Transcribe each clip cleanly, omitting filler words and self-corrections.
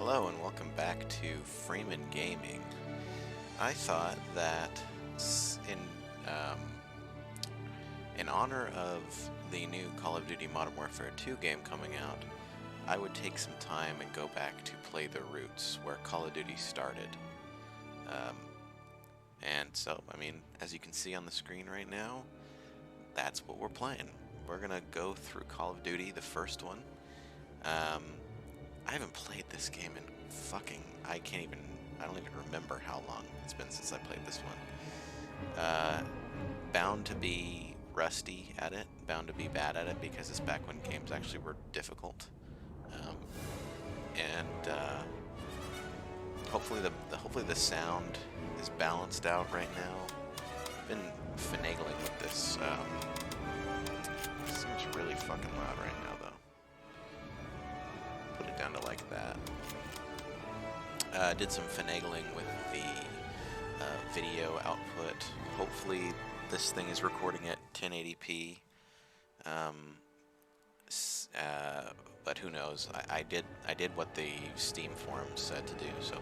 Hello and welcome back to Freeman Gaming. I thought that in um, in honor of the new Call of Duty Modern Warfare 2 game coming out, I would take some time and go back to play the roots where Call of Duty started. Um, and so, as you can see on the screen right now, that's what we're playing. We're gonna go through Call of Duty, the first one. I haven't played this game in I don't even remember how long it's been since I played this one. Bound to be rusty at it, bound to be bad at it, because it's back when games actually were difficult. And hopefully the sound is balanced out right now. I've been finagling with this. Seems really fucking loud right now, though. Put it down to like that. Did some finagling with the video output. Hopefully this thing is recording at 1080p. But who knows? I did what the Steam forums said to do. So,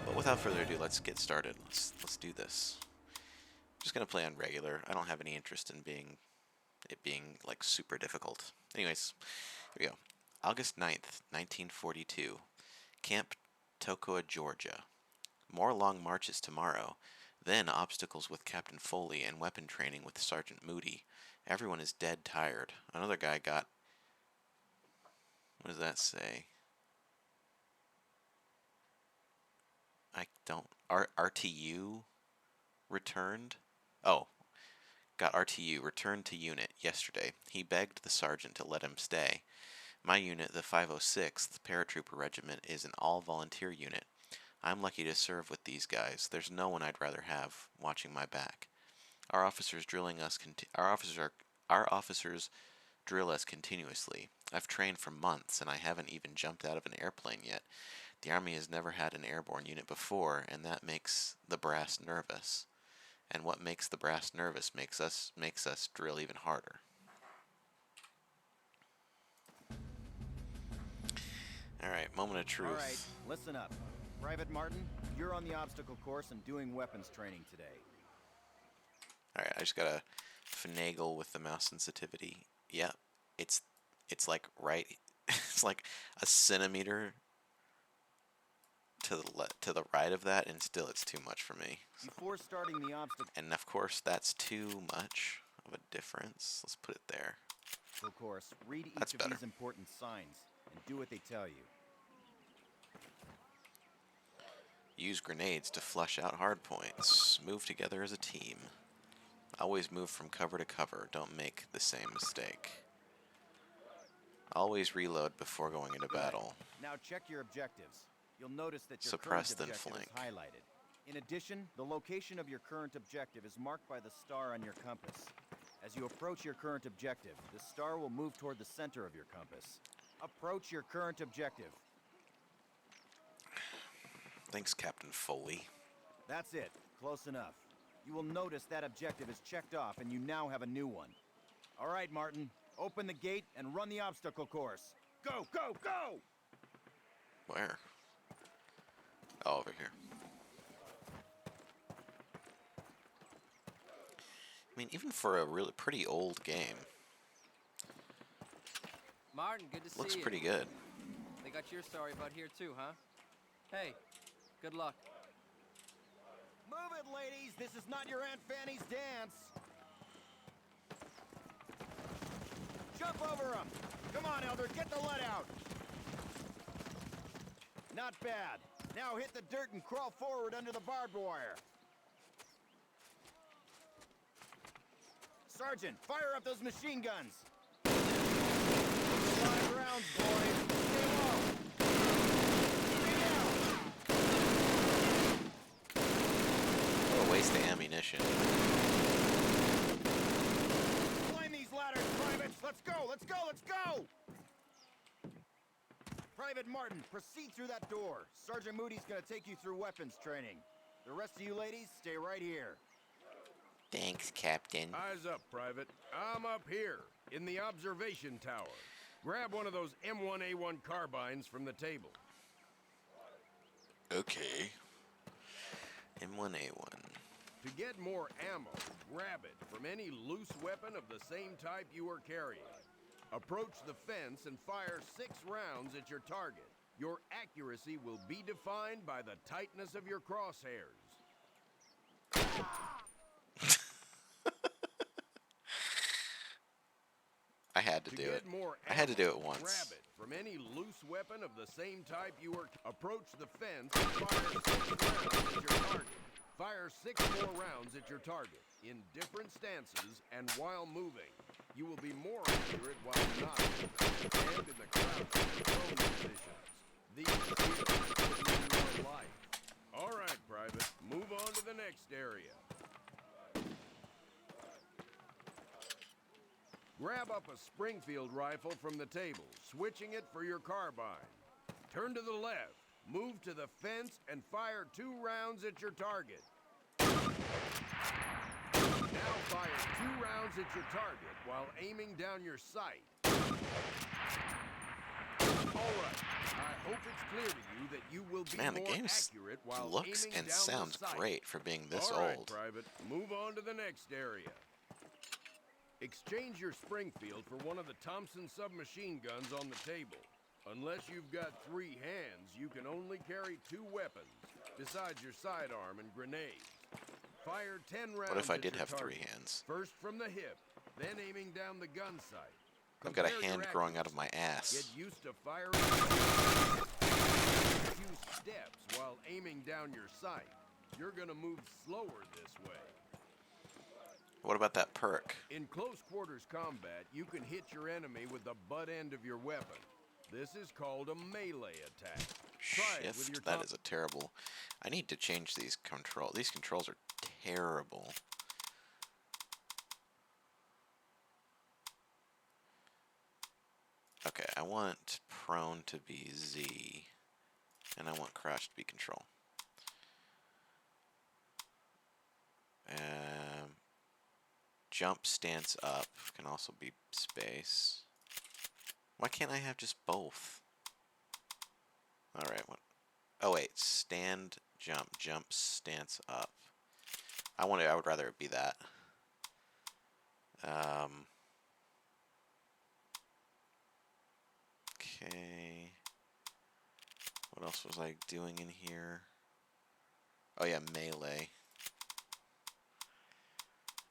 but without further ado, let's get started. Let's do this. I'm just gonna play on regular. I don't have any interest in it being like super difficult. Anyways, here we go. August 9th, 1942. Camp Toccoa, Georgia. More long marches tomorrow. Then obstacles with Captain Foley and weapon training with Sergeant Moody. Everyone is dead tired. Another guy got... What does that say? I don't... RTU returned? Oh. Got RTU returned to unit yesterday. He begged the sergeant to let him stay. My unit, the 506th Paratrooper Regiment, is an all-volunteer unit. I'm lucky to serve with these guys. There's no one I'd rather have watching my back. Our officers drill us continuously. I've trained for months, and I haven't even jumped out of an airplane yet. The Army has never had an airborne unit before, and that makes the brass nervous. And what makes the brass nervous makes us drill even harder. Alright, moment of truth. Alright, listen up. Private Martin, you're on the obstacle course and doing weapons training today. Alright, I just gotta finagle with the mouse sensitivity. Yeah, it's like right, it's like a centimeter to the right of that, and still it's too much for me. Before starting the obstacle... And of course, that's too much of a difference. Let's put it there. Of course, read each of these important signs and do what they tell you. Use grenades to flush out hardpoints. Move together as a team. Always move from cover to cover. Don't make the same mistake. Always reload before going into battle. Now check your objectives. You'll notice that your Suppress, current then objective flank. is highlighted. In addition, the location of your current objective is marked by the star on your compass. As you approach your current objective, the star will move toward the center of your compass. Approach your current objective. Thanks, Captain Foley. That's it. Close enough. You will notice that objective is checked off and you now have a new one. All right, Martin. Open the gate and run the obstacle course. Go, go, go! Where? Oh, over here. Even for a really pretty old game, Martin, good to see you. looks pretty good. They got your story about here too, huh? Hey, good luck. Move it, ladies! This is not your Aunt Fanny's dance! Jump over them! Come on, Elder, get the lead out! Not bad. Now hit the dirt and crawl forward under the barbed wire. Sergeant, fire up those machine guns! Live rounds, boys! Stay low! Stay down! What a waste of ammunition. Climb these ladders, privates! Let's go! Let's go! Let's go! Private Martin, proceed through that door. Sergeant Moody's gonna take you through weapons training. The rest of you ladies, stay right here. Thanks, Captain. Eyes up, Private. I'm up here, in the observation tower. Grab one of those M1A1 carbines from the table. Okay. M1A1. To get more ammo, grab it from any loose weapon of the same type you are carrying. Approach the fence and fire 6 rounds at your target. Your accuracy will be defined by the tightness of your crosshairs. I had to do it. Get more I had to do it ammo, once. grab it from any loose weapon of the same type you are. Approach the fence and fire 6 rounds at your target. Fire 6 more rounds at your target in different stances and while moving. You will be more accurate while not moving and in the crouch and prone positions. These skills will mean your life. All right, Private. Move on to the next area. Grab up a Springfield rifle from the table, switching it for your carbine. Turn to the left, move to the fence, and fire 2 rounds at your target. Now fire 2 rounds at your target while aiming down your sight. All right. I hope it's clear to you that you will be Man, the more game accurate while looks aiming and down sounds the sight. great for being this All right, old. Private. Move on to the next area. Exchange your Springfield for one of the Thompson submachine guns on the table. Unless you've got 3 hands, you can only carry 2 weapons, besides your sidearm and grenades. Fire 10 rounds. What if I at did your have 3 target. hands? First from the hip, then aiming down the gun sight. I've got a Compare your hand growing out of my accuracy. ass. Get used to firing a few steps while aiming down your sight. You're gonna move slower this way. What about that perk? In close quarters combat, you can hit your enemy with the butt end of your weapon. This is called a melee attack. Try it with your Shift. That is a terrible. I need to change these controls. These controls are terrible. Okay, I want prone to be Z, and I want crouch to be control. Jump stance up can also be space. Why can't I have just both? Alright, what? Oh wait, stand, jump, stance up. I would rather it be that. Okay. What else was I doing in here? Oh yeah, melee.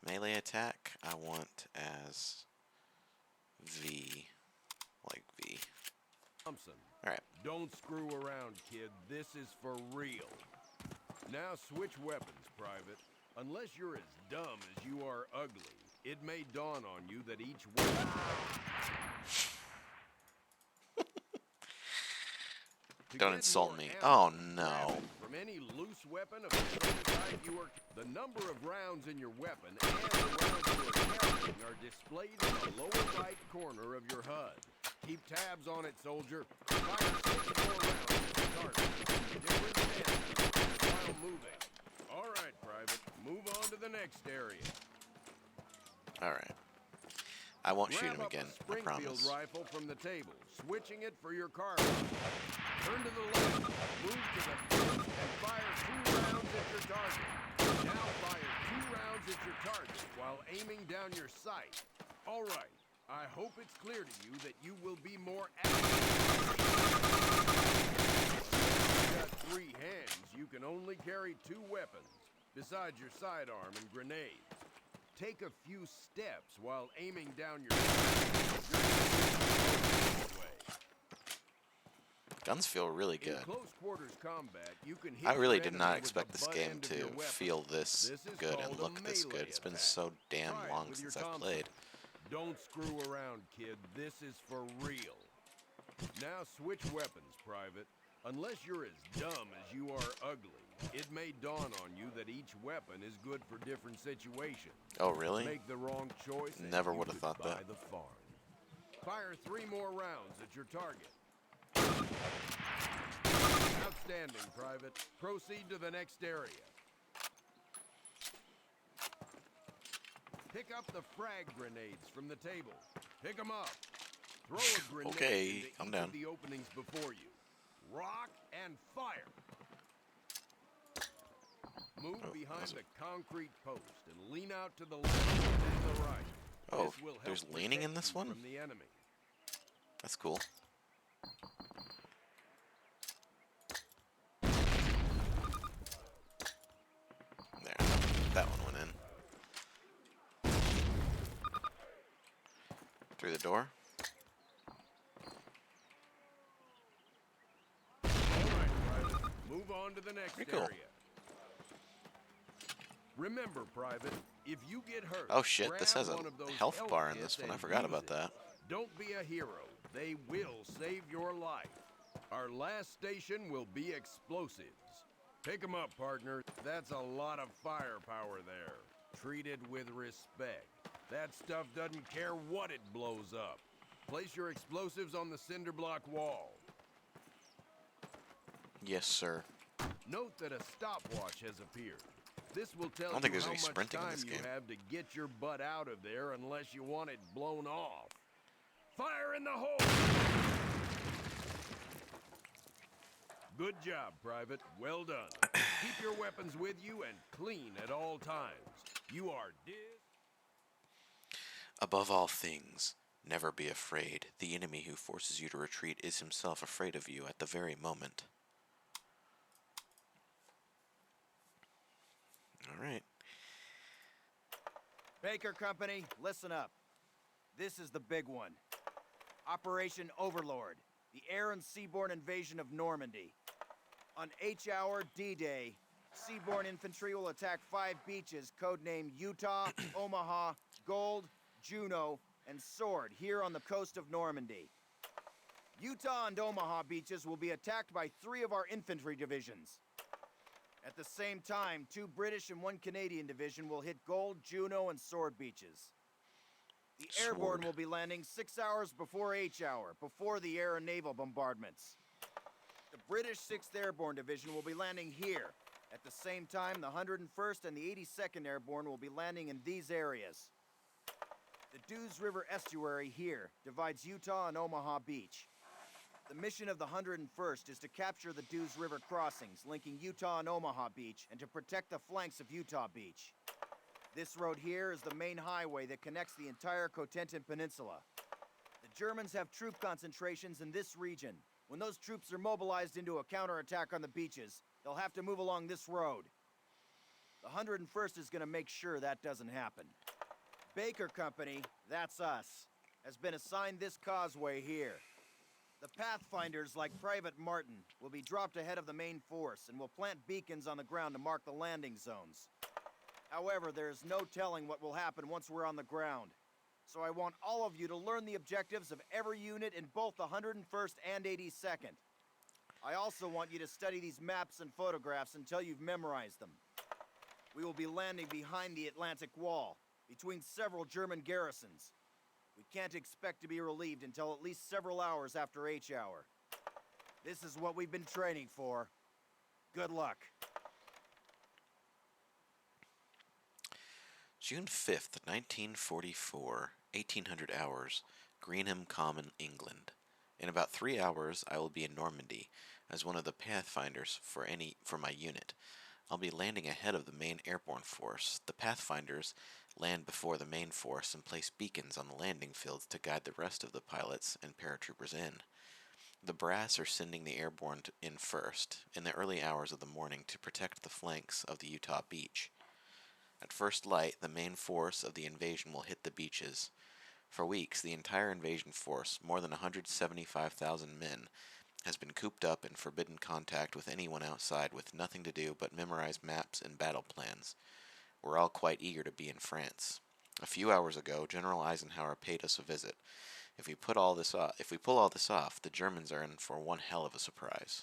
Melee attack, I want as V. Like V. Thompson. Alright. Don't screw around, kid. This is for real. Now switch weapons, Private. Unless you're as dumb as you are ugly, it may dawn on you that each weapon... Don't insult me. Oh no. From any loose weapon of the same type you are... The number of rounds in your weapon and the rounds you are carrying are displayed in the lower right corner of your HUD. Keep tabs on it, soldier. Fire 6 more rounds at your target. Different stances while moving. All right, Private. Move on to the next area. Alright. I won't shoot him Grab up again, a I Springfield promise. rifle from the table, switching it for your carbine. Turn to the left, move to the fence, and fire 2 rounds at your target. Now fire 2 rounds at your target while aiming down your sight. All right. I hope it's clear to you that you will be more accurate. If you've got 3 hands, you can only carry 2 weapons, besides your sidearm and grenades. Take a few steps while aiming down your Guns feel really In good. close quarters combat, you can hit I really your did enemy not with expect the this butt game end of to your weapon. feel this This is good called and a look this melee good. It's been attack. so damn Try it long with your since I've Thompson. played. Don't screw around, kid. This is for real. Now switch weapons, Private. Unless you're as dumb as you are ugly, it may dawn on you that each weapon is good for different situations. Oh, really? Make the wrong choice and Never you would have could thought buy that. the farm. Fire 3 more rounds at your target. Outstanding, Private. Proceed to the next area. Pick up the frag grenades from the table. Pick them up. Throw a grenade Okay, into calm each down. of the openings before you. Rock and fire. Move Oh, behind was the it? concrete post and lean out to the left and to the right. Oh, This will help there's leaning in protect this you one? from the enemy. That's cool. There, that one went in. Through the door. All right, Private. Move on to the next Pretty cool. area. Remember, Private, if you get hurt, Oh shit, this grab has a one of those health bar in kits this one. I and forgot use about it. that. Don't be a hero. They will save your life. Our last station will be explosives. Pick 'em up, partner. That's a lot of firepower there. Treat it with respect. That stuff doesn't care what it blows up. Place your explosives on the cinder block wall. Yes, sir. Note that a stopwatch has appeared. This will tell don't think you there's how any much sprinting in time this you game. have to get your butt out of there unless you want it blown off. Fire in the hole! Good job, Private. Well done. Keep your weapons with you and clean at all times. You are Above all things, never be afraid. The enemy who forces you to retreat is himself afraid of you at the very moment. Alright. Baker Company, listen up. This is the big one. Operation Overlord, the air and seaborne invasion of Normandy. On H-Hour D-Day, seaborne infantry will attack 5 beaches codenamed Utah, Omaha, Gold, Juno, and Sword here on the coast of Normandy. Utah and Omaha beaches will be attacked by 3 of our infantry divisions. At the same time, 2 British and 1 Canadian division will hit Gold, Juno, and Sword beaches. The airborne Sword. will be landing 6 hours before H-Hour, before the air and naval bombardments. The British 6th Airborne Division will be landing here. At the same time, the 101st and the 82nd Airborne will be landing in these areas. The Dews River estuary here divides Utah and Omaha Beach. The mission of the 101st is to capture the Dews River crossings linking Utah and Omaha Beach and to protect the flanks of Utah Beach. This road here is the main highway that connects the entire Cotentin Peninsula. The Germans have troop concentrations in this region. When those troops are mobilized into a counterattack on the beaches, they'll have to move along this road. The 101st is going to make sure that doesn't happen. Baker Company, that's us, has been assigned this causeway here. The Pathfinders, like Private Martin, will be dropped ahead of the main force and will plant beacons on the ground to mark the landing zones. However, there is no telling what will happen once we're on the ground. So I want all of you to learn the objectives of every unit in both the 101st and 82nd. I also want you to study these maps and photographs until you've memorized them. We will be landing behind the Atlantic Wall, between several German garrisons. We can't expect to be relieved until at least several hours after H-Hour. This is what we've been training for. Good luck. June 5th, 1944, 1800 hours, Greenham Common, England. In about 3 hours, I will be in Normandy as one of the Pathfinders for my unit. I'll be landing ahead of the main airborne force. The Pathfinders land before the main force and place beacons on the landing fields to guide the rest of the pilots and paratroopers in. The brass are sending the airborne in first, in the early hours of the morning, to protect the flanks of the Utah beach. At first light, the main force of the invasion will hit the beaches. For weeks, the entire invasion force, more than 175,000 men, has been cooped up and forbidden contact with anyone outside, with nothing to do but memorize maps and battle plans. We're all quite eager to be in France. A few hours ago, General Eisenhower paid us a visit. If we pull all this off, the Germans are in for one hell of a surprise.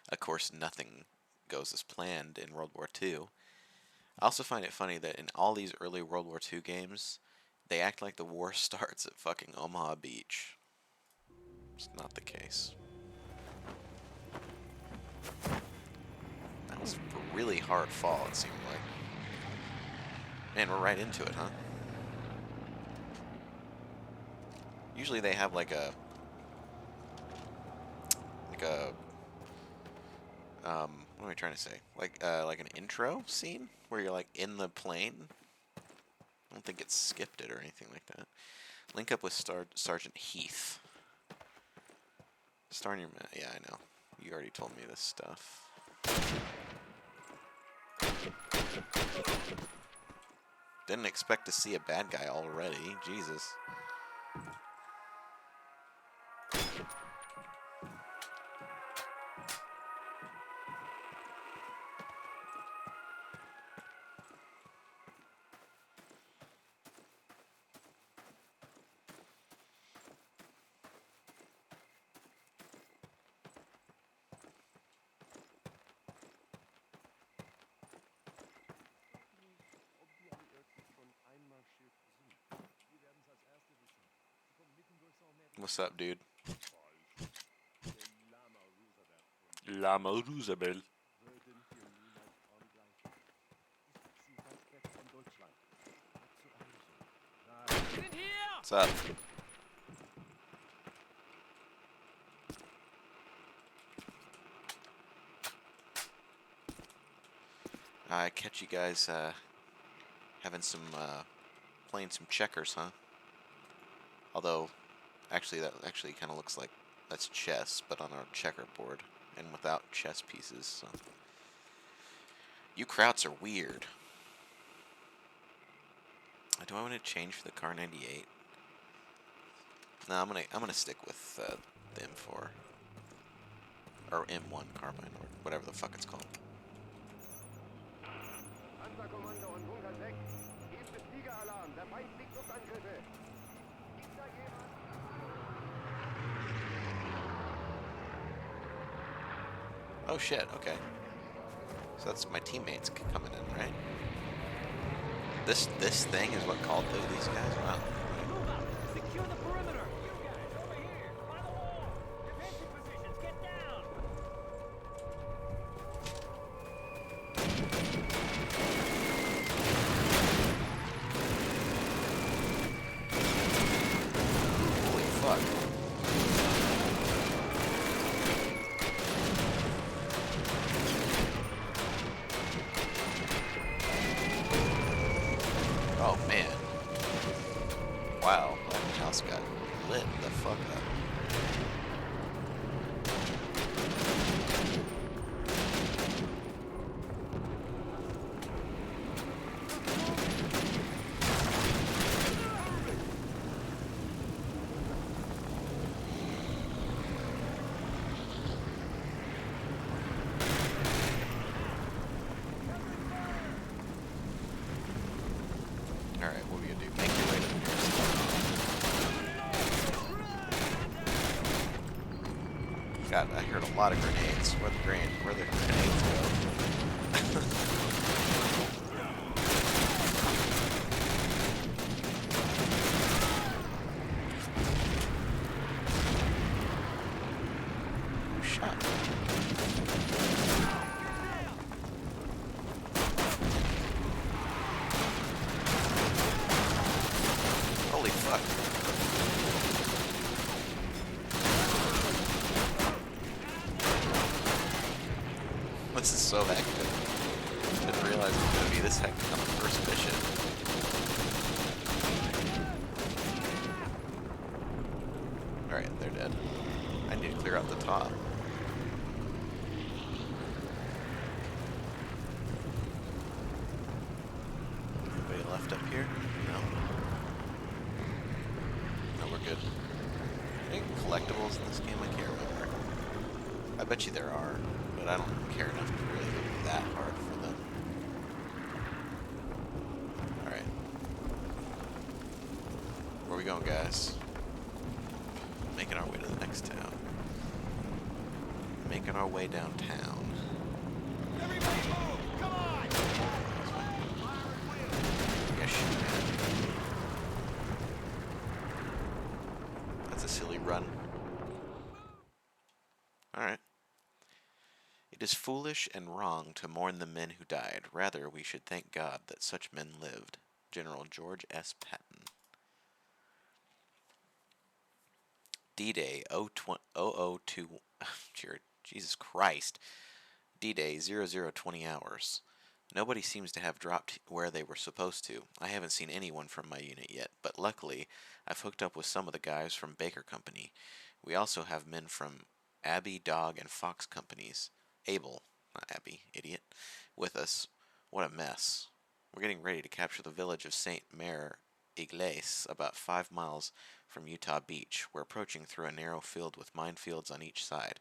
Of course, nothing goes as planned in World War II. I also find it funny that in all these early World War II games, they act like the war starts at fucking Omaha Beach. It's not the case. That was a really hard fall, it seemed like. Man, we're right into it, huh? Usually they have like a What am I trying to say? Like an intro scene where you're like in the plane. I don't think it skipped it or anything like that. Link up with Sergeant Heath. Star in your map. Yeah, I know. You already told me this stuff. Didn't expect to see a bad guy already. Jesus. What's up, dude? Lama Roosevelt. What's up? I catch you guys having some playing some checkers, huh? Although, actually, that actually kind of looks like that's chess, but on a checkerboard and without chess pieces. So. You Krauts are weird. Do I want to change for the Car 98? No, I'm gonna stick with the M4 or M1 carbine or whatever the fuck it's called. Panzerkommando und Bunker 6. Gebt es Tiger-Alarm. Der Feind fliegt Luftangriffe. Ist da jemand? Oh shit, okay. So that's my teammates coming in, right? This thing is what called these guys? Wow. Move out! Secure the perimeter! You guys, over here! By the wall! Defensive positions, get down! Holy fuck. Oh man. Wow, that house got lit the fuck up. Alright, what are we gonna do? Make your way to the nearest. God, I heard a lot of grenades. Where the grenades go? Who shot me? Holy fuck. This is so hectic. Didn't realize it was going to be this hectic on the first mission. Alright, they're dead. I need to clear out the top. Anybody left up here? No. No, we're good. Any collectibles in this game? I can't remember. I bet you there are, but I don't care enough to really look that hard for them. Alright. Where we going, guys? Making our way to the next town. Making our way downtown. Everybody move! Come on! Yeah, shoot, man. That's a silly run. Alright. It is foolish and wrong to mourn the men who died. Rather, we should thank God that such men lived. General George S. Patton. D-Day 002... Jesus Christ. D-Day 0020 hours. Nobody seems to have dropped where they were supposed to. I haven't seen anyone from my unit yet, but luckily I've hooked up with some of the guys from Baker Company. We also have men from Abbey, Dog, and Fox companies. Abel, not Abbey, idiot, with us. What a mess. We're getting ready to capture the village of St. Mare Iglesia, about 5 miles from Utah Beach. We're approaching through a narrow field with minefields on each side.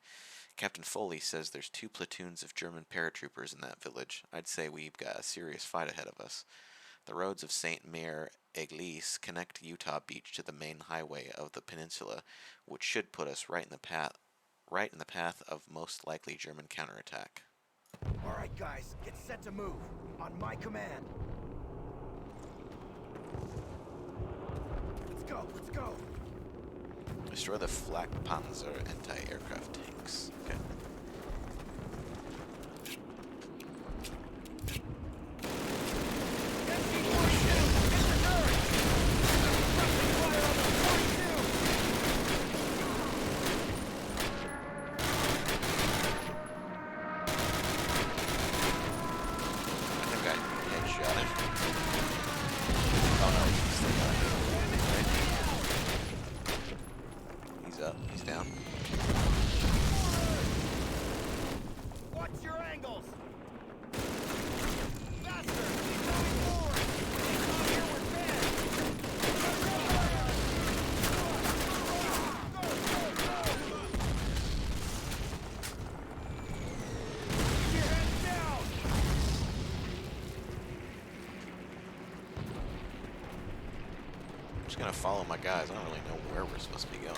Captain Foley says there's 2 platoons of German paratroopers in that village. I'd say we've got a serious fight ahead of us. The roads of St. Mare Iglesia connect Utah Beach to the main highway of the peninsula, which should put us right in the path of most likely German counterattack. All right, guys, get set to move. On my command. Let's go, let's go. Destroy the Flak Panzer anti-aircraft tanks. Okay. I think I headshot him. Oh no, he's still got it. He's up. He's down. Watch your angles. Faster, keep going forward. He's out here with men. Keep your heads down. I'm just gonna follow my guys. I don't really know where we're supposed to be going.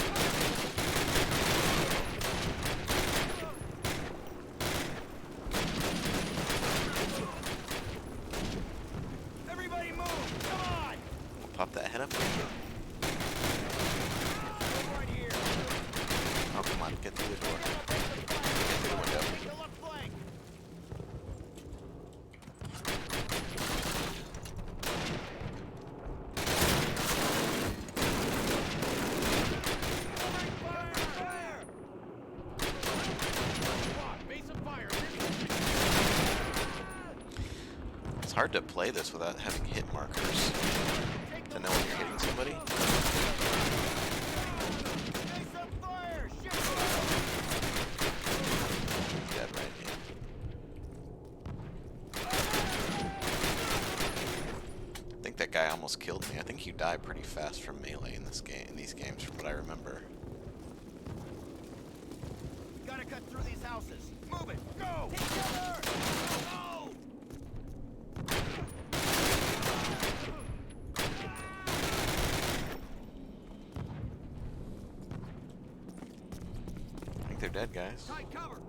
Everybody move! Come on! We'll pop that head up. Go right here. Oh, come on. Get through the door. Get through the window. Take the left flank. Fire! Base of fire. It's hard to play this without having hit markers to know when you're hitting somebody. Base of fire! Shit! Dead right here. I think that guy almost killed me. I think you die pretty fast from melee in this game, in these games, from what I remember. Gotta cut through these houses. Move it! Go! Take cover! Go! I think they're dead, guys. Tight cover.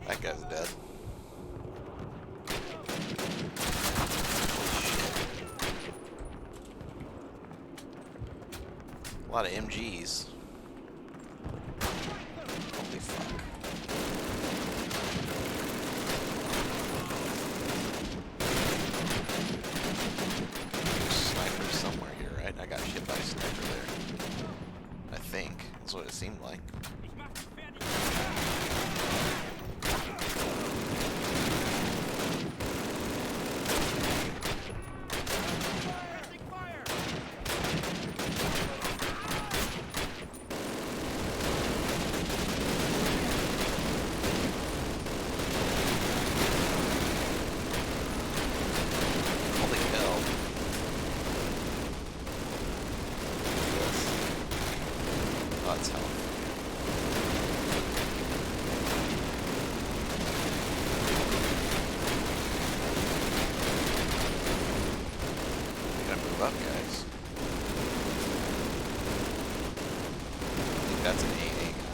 That guy's dead. A lot of MGs. Holy fuck. There's snipers somewhere here, right? I got hit by a sniper there. I think. That's what it seemed like. Ich mach dich fertig. Pressing fire! Holy hell. Oh, that's hell. We gotta move up, guys. I think that's an 8A gun.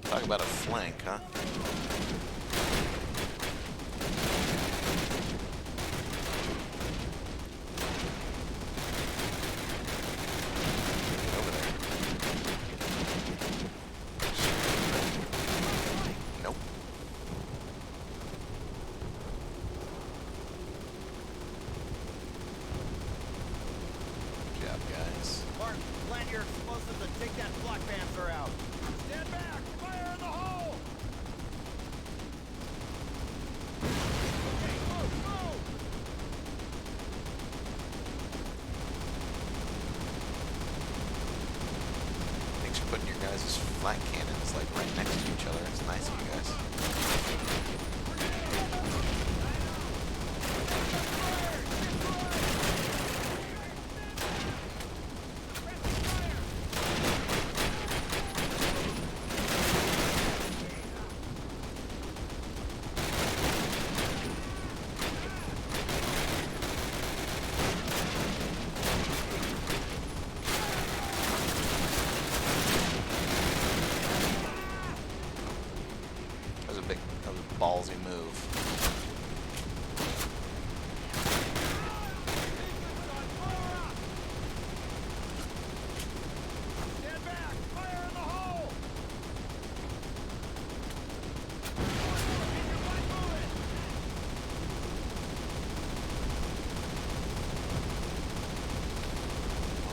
Talk about a flank, huh? Over there. your explosives and take that flak panzer out. Stand back! Fire in the hole! Okay, move, move! Thanks for putting your guys' flat cannons like right next to each other. It's nice of you guys. That was a ballsy move. Stand back! Fire in the hole!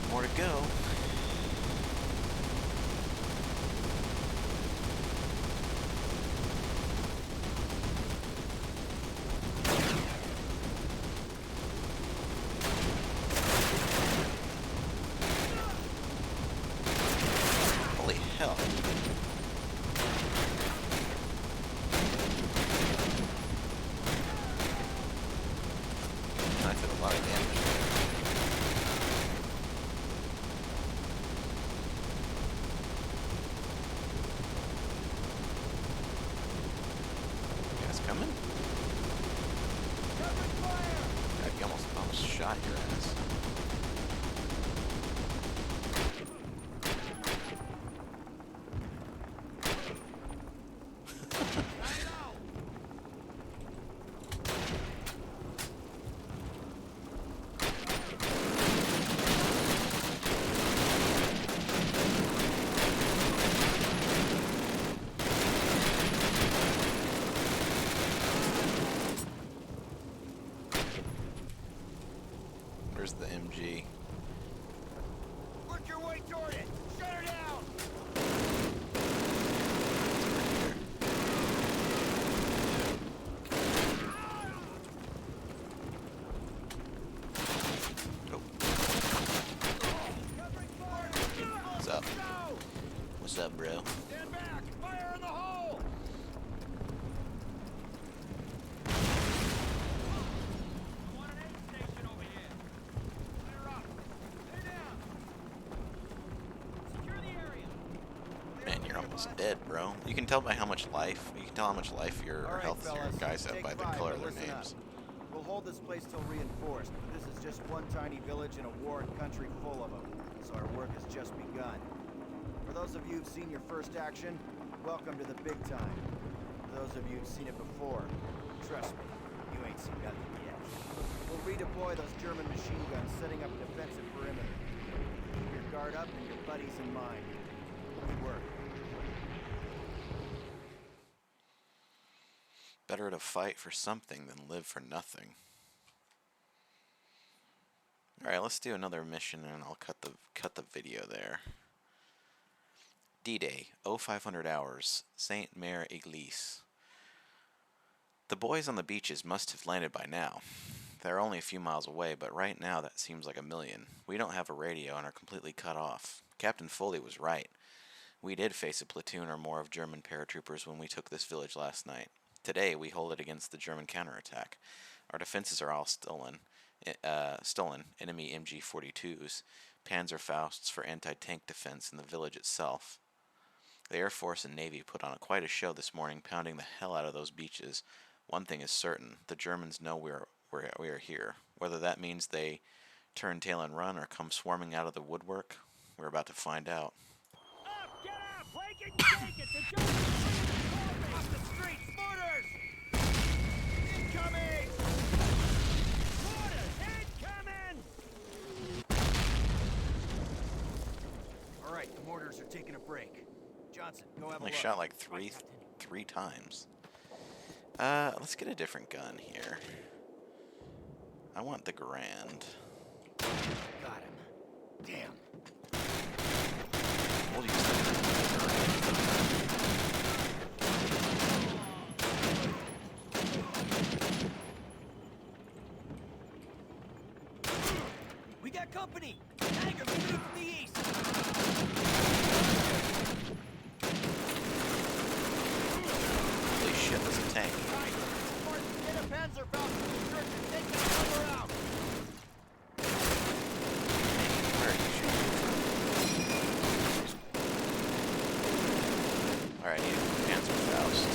One more to go. Holy hell. I did a lot of damage there. You guys coming? God, you almost shot your ass. Where's the MG? Work your way toward it! Shut her down! What's up? What's up, bro? Stand back! Fire in the hole! I want an aid station over here. Clear up. Lay down. Secure the area. Man, you're almost dead, bro. You can tell by how much life. You can tell how much life your All or right, health your fellas, guys have take by the 5, color but of their listen names. up. We'll hold this place till reinforced, but this is just one tiny village in a warred country full of them, so our work has just begun. For those of you who've seen your first action, welcome to the big time. For those of you who've seen it before, trust me, you ain't seen nothing yet. We'll redeploy those German machine guns, setting up a defensive perimeter. Keep your guard up and your buddies in mind. Good work. Better to fight for something than live for nothing. Alright, let's do another mission and I'll cut the video there. D-Day, 0500 hours, Saint Mare Église. The boys on the beaches must have landed by now. They're only a few miles away, but right now that seems like a million. We don't have a radio and are completely cut off. Captain Foley was right. We did face a platoon or more of German paratroopers when we took this village last night. Today we hold it against the German counterattack. Our defenses are all stolen, enemy MG-42s, Panzerfausts for anti-tank defense in the village itself. The Air Force and Navy put on quite a show this morning, pounding the hell out of those beaches. One thing is certain, the Germans know we are here. Whether that means they turn tail and run or come swarming out of the woodwork, we're about to find out. Up! Get up! Wake it and take it! The Germans are Off the streets! Mortars! Incoming! Mortars! Incoming! All right, the mortars are taking a break. Johnson, go have a Only look. shot like three times. Let's get a different gun here. I want the Grand. Got him. Damn. company! Tiger moving in from the east! Holy shit, there's a tank. Tiger, Martin, get a Panzerfaust from the church and take that number out! Where are you shooting from? Alright, I need a Panzerfaust.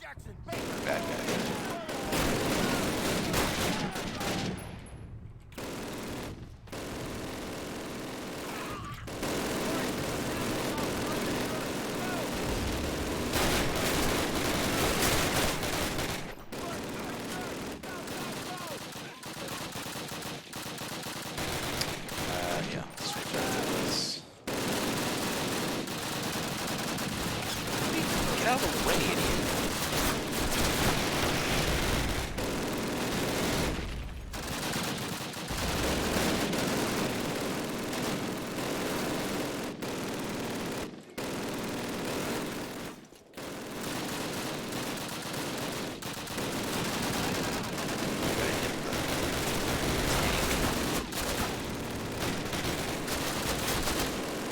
Jackson, Baker! Bad guy. Yeah, switch out to this. Get out of the way, idiot.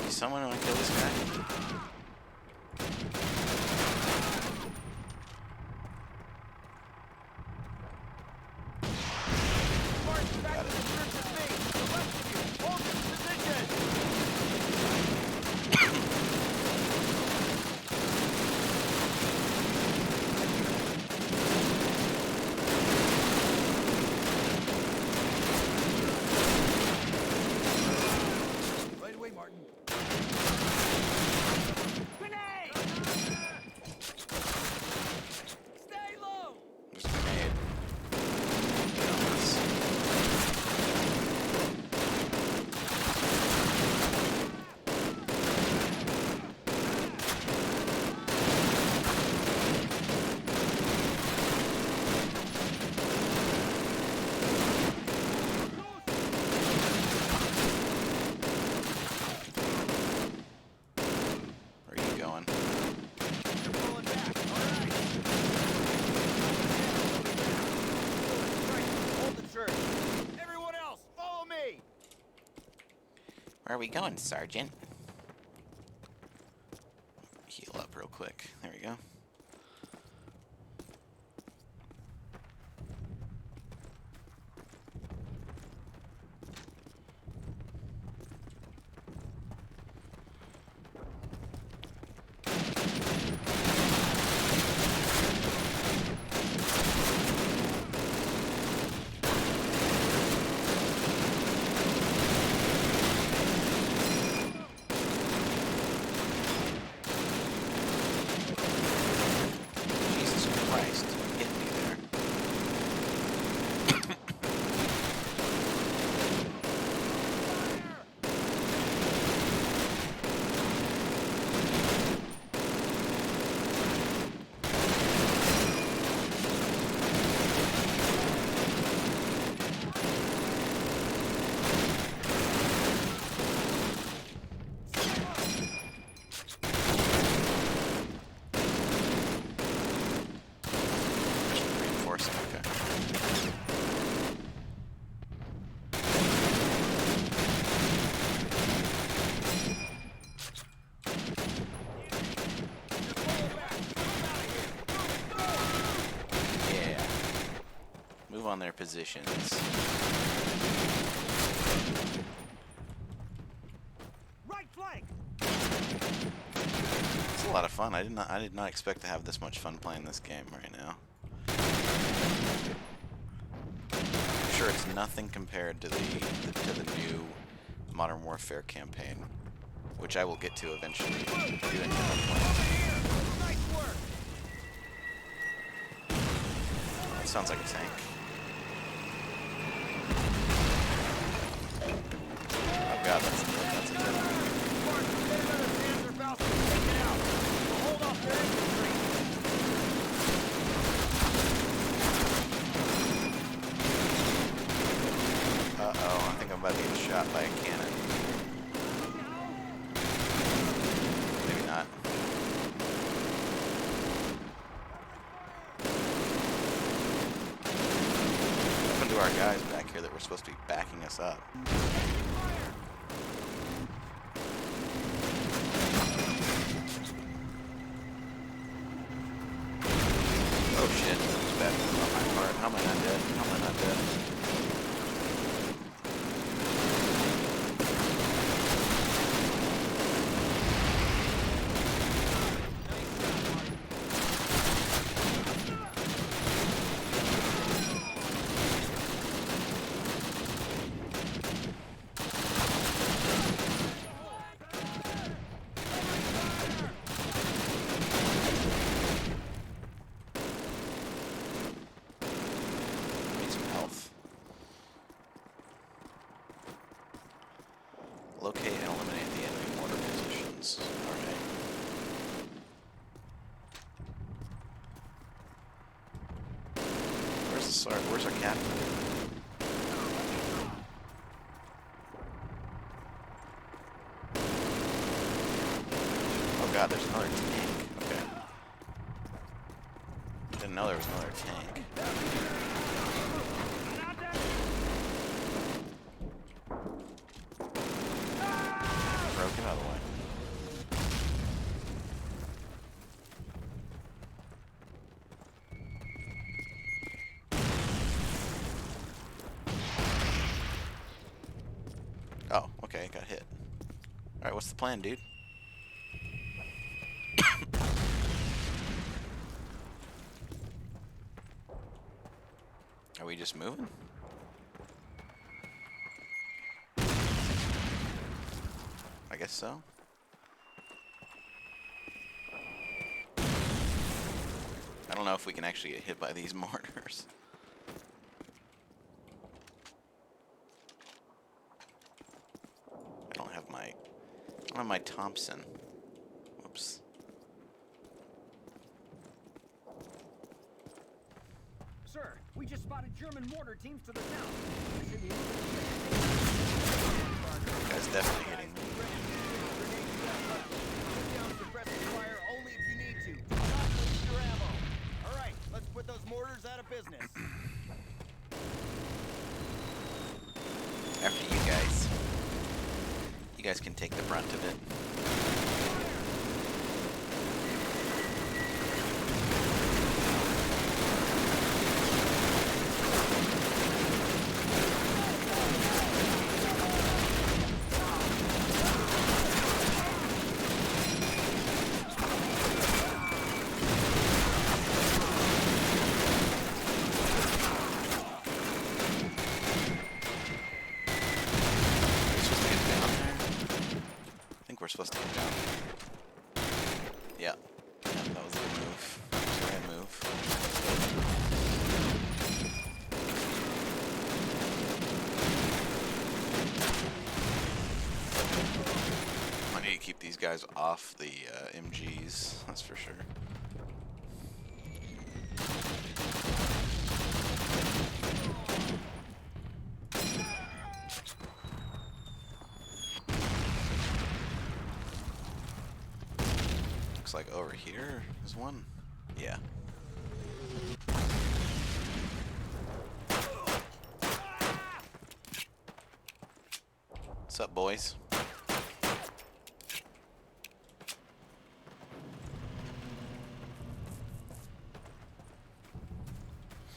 Someone want to kill this guy? Martin, back to the church with me! The rest of you, hold your position! Right away, Martin. Grenade! Stay low! There's a grenade. Get on this. Where are you going? You're pulling back. All right. Right. Hold the church. Everyone else, follow me. Where are we going, Sergeant? Heal up real quick. There we go. Jesus Christ. Hit me there. Reinforcing, okay. Yeah. Move on their positions. Right flank! It's a lot of fun. I did not expect to have this much fun playing this game right now. I'm sure it's nothing compared to the new Modern Warfare campaign, which I will get to eventually. I do intend on playing. Nice work. That sounds like a tank. Oh god, that's a good. Martin, get another Panzerfaust and take it out. We'll hold off their infantry. Uh-oh, I think I'm about to get shot by a cannon. Maybe not. guys back here that were supposed to be backing us up. Oh shit, that was bad on my part. How am I not dead? How am I not dead? Need some health. Locate and eliminate the enemy mortar positions. Alright. Where's our captain? Oh god, there's another tank. Okay. Didn't know there was another tank. Bro, get out of the way. Oh, okay, got hit. Alright, what's the plan, dude? Are we just moving? I guess so. I don't know if we can actually get hit by these mortars. I don't have my Thompson. Whoops. Sir, we just spotted German mortar teams to the south. Guy's definitely hitting me. Put down suppressive fire only if you need to. Do not waste your ammo. All right, let's put those mortars out of business. After you guys. You guys can take the brunt of it. Supposed to get down. Yeah. Yeah, that was a good move. That was the right move. I need to keep these guys off the MGs, that's for sure. Looks like over here is one. Yeah. What's up, boys?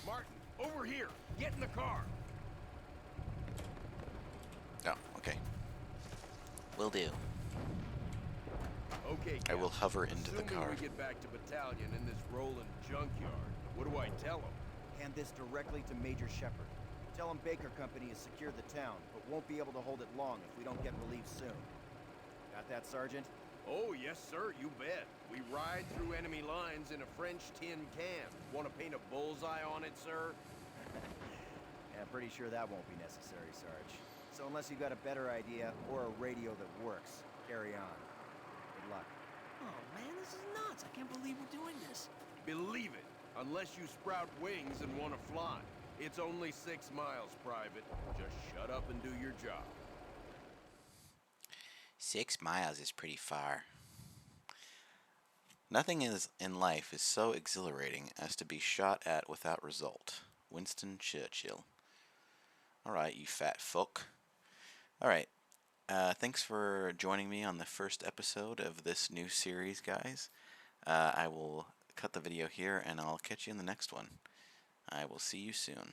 Martin, over here. Get in the car. Oh, okay. Will do. Okay, I will Cap. hover into the Assuming car. we get back to battalion in this rolling junkyard, what do I tell him? Hand this directly to Major Shepard. Tell him Baker Company has secured the town, but won't be able to hold it long if we don't get relief soon. Got that, Sergeant? Oh, yes, sir, you bet. We ride through enemy lines in a French tin can. Want to paint a bullseye on it, sir? Yeah, pretty sure that won't be necessary, Sarge. So unless you've got a better idea or a radio that works, carry on. Good luck. Oh man, this is nuts. I can't believe we're doing this. Believe it, unless you sprout wings and want to fly. It's only 6 miles, Private. Just shut up and do your job. 6 miles is pretty far. Nothing in life is so exhilarating as to be shot at without result. Winston Churchill. Alright, you fat fuck. Alright, thanks for joining me on the first episode of this new series, guys. I will cut the video here, and I'll catch you in the next one. I will see you soon.